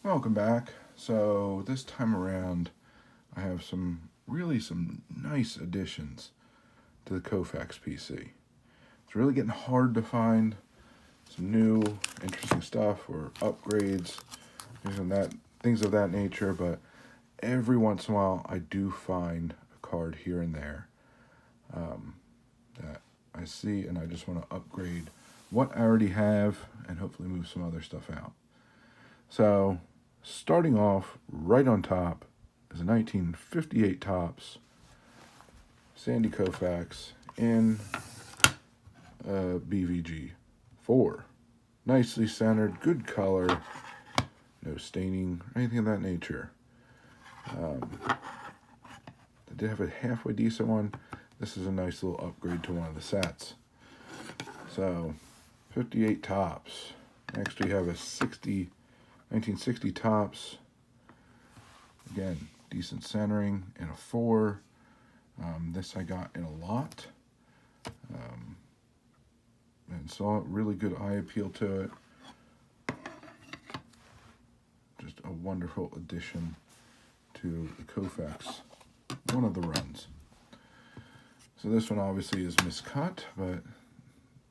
Welcome back. So this time around, I have some nice additions to the Koufax PC. It's really getting hard to find some new, interesting stuff or upgrades, things of that nature. But every once in a while, I do find a card here and there that I see, and I just want to upgrade what I already have and hopefully move some other stuff out. So, starting off right on top is a 1958 Topps Sandy Koufax in BVG 4. Nicely centered, good color, no staining, or anything of that nature. I did have a halfway decent one. This is a nice little upgrade to one of the sets. So, 58 Topps. Next we have a 1960 Topps. Again, decent centering and a 4. This I got in a lot. And saw really good eye appeal to it. Just a wonderful addition to the Koufax, one of the runs. So this one obviously is miscut, but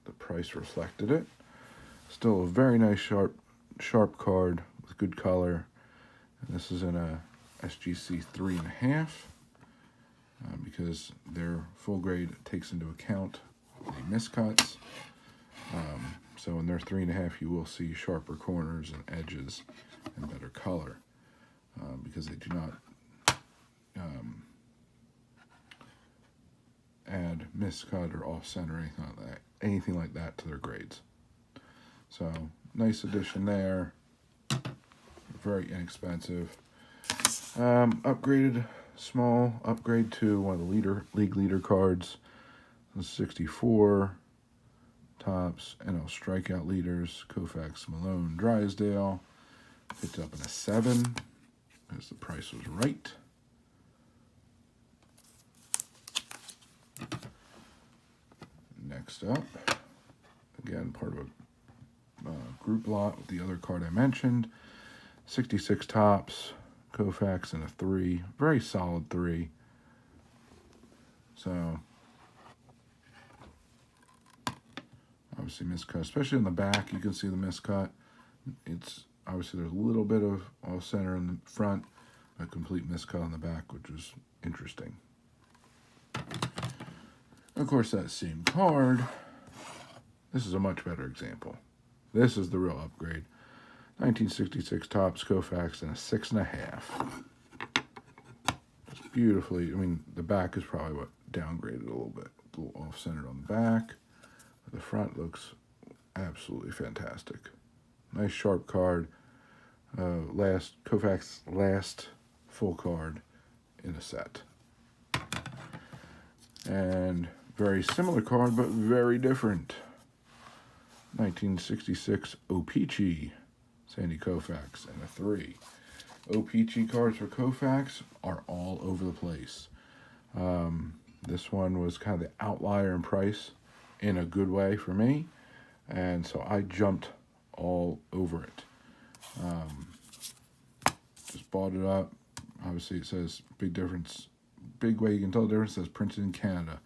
the price reflected it. Still a very nice sharp card with good color. And this is in a SGC 3.5 because their full grade takes into account the miscuts. So in their 3.5, you will see sharper corners and edges and better color because they do not add miscut or off center or anything like that to their grades. So nice addition there. Very inexpensive. Small upgrade to one of the league leader cards. 64 Topps NL strikeout leaders. Koufax, Malone, Drysdale. Picked up in a 7 because the price was right. Next up, again part of a group lot with the other card I mentioned. 66 Topps, Koufax in a 3, very solid 3. So obviously miscut, especially in the back. You can see the miscut. It's obviously there's a little bit of off center in the front, a complete miscut on the back, which is interesting. Of course, that same card. This is a much better example. This is the real upgrade. 1966 Topps Koufax in a 6.5. Just beautifully. I mean, the back is probably what downgraded a little bit, a little off-centered on the back. The front looks absolutely fantastic. Nice sharp card. Koufax last full card in a set. And very similar card, but very different. 1966 O-Pee-Chee Sandy Koufax and a 3. O-Pee-Chee cards for Koufax are all over the place. This one was kind of the outlier in price in a good way for me, and so I jumped all over it. Just bought it up. Obviously it says big difference, big way you can tell the difference, it says printed in Canada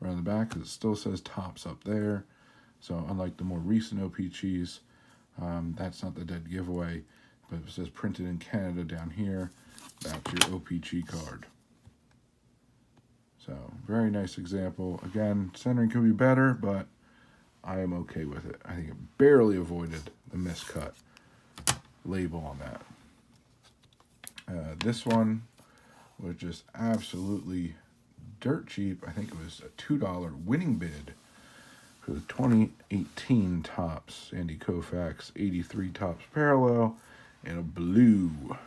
around the back, because it still says Topps up there. So unlike the more recent O-Pee-Chees, that's not the dead giveaway, but it says printed in Canada down here. That's your O-Pee-Chee card. So very nice example. Again, centering could be better, but I am okay with it. I think it barely avoided the miscut label on that. This one was just absolutely dirt cheap. I think it was a $2 winning bid for the 2018 Topps Sandy Koufax 83 Topps Parallel in a blue.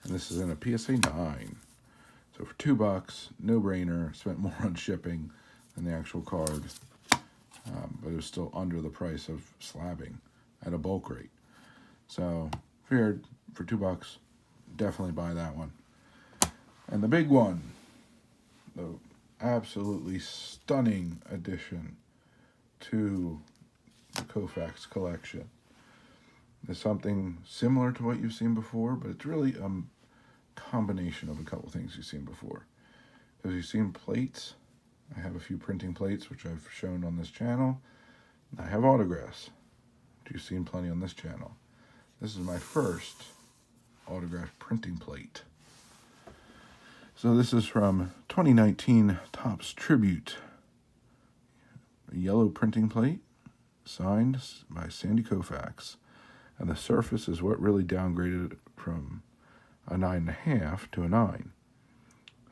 And this is in a PSA 9. So for $2, no brainer. Spent more on shipping than the actual card. But it was still under the price of slabbing at a bulk rate. So figured for $2, definitely buy that one. And the big one, the absolutely stunning addition to the Koufax collection, 1960 Topps Sandy Koufax 83 Topps Parallel in a blue. And this is in a PSA 9. So for $2, no brainer. Spent more on shipping than the actual card. But it was still under the price of slabbing at a bulk rate. So figured for $2, definitely buy that one. And the big one, the absolutely stunning addition There's something similar to what you've seen before, but it's really a combination of a couple things you've seen before. Have you seen plates? I have a few printing plates, which I've shown on this channel. I have autographs, which you've seen plenty on this channel. This is my first autograph printing plate. So this is from 2019 Topps Tribute. A yellow printing plate, signed by Sandy Koufax. And the surface is what really downgraded it from a 9.5 to a 9.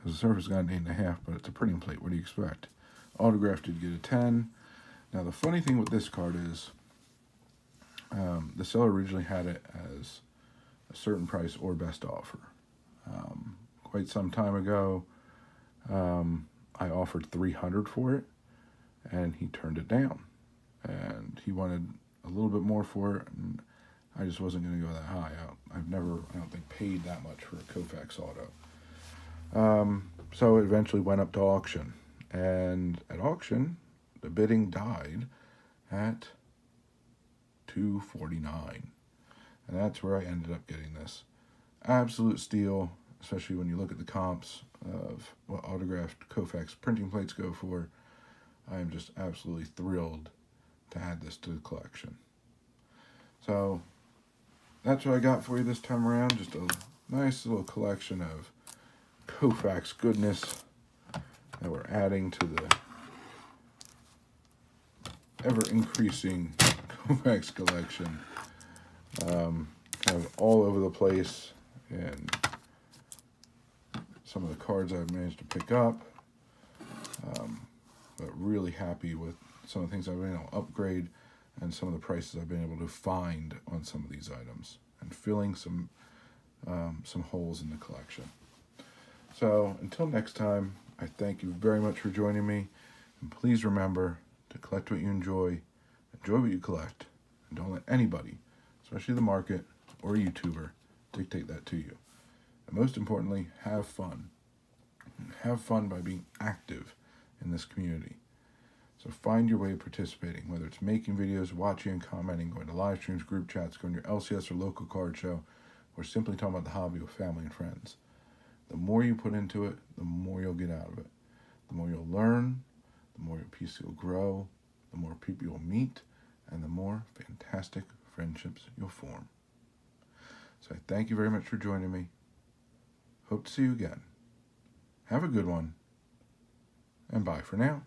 The surface got an 8.5, but it's a printing plate. What do you expect? Autograph did get a 10. Now the funny thing with this card is, the seller originally had it as a certain price or best offer. Quite some time ago, I offered $300 for it, and he turned it down. And he wanted a little bit more for it, and I just wasn't going to go that high. I've never, I don't think, paid that much for a Koufax auto. So it eventually went up to auction, and at auction, the bidding died at $249, and that's where I ended up getting this. Absolute steal, especially when you look at the comps of what autographed Koufax printing plates go for. I am just absolutely thrilled to add this to the collection. So that's what I got for you this time around. Just a nice little collection of Koufax goodness that we're adding to the ever-increasing Koufax collection. Kind of all over the place, and some of the cards I've managed to pick up. But really happy with some of the things I've been able to upgrade and some of the prices I've been able to find on some of these items, and filling some holes in the collection. So until next time, I thank you very much for joining me, and please remember to collect what you enjoy what you collect, and don't let anybody, especially the market or a YouTuber, dictate that to you. And most importantly, have fun. And have fun by being active in this community. So find your way of participating, whether it's making videos, watching and commenting, going to live streams, group chats, going to your LCS or local card show, or simply talking about the hobby with family and friends. The more you put into it, the more you'll get out of it. The more you'll learn, the more your PC will grow, the more people you'll meet, and the more fantastic friendships you'll form. So I thank you very much for joining me. Hope to see you again. Have a good one, and bye for now.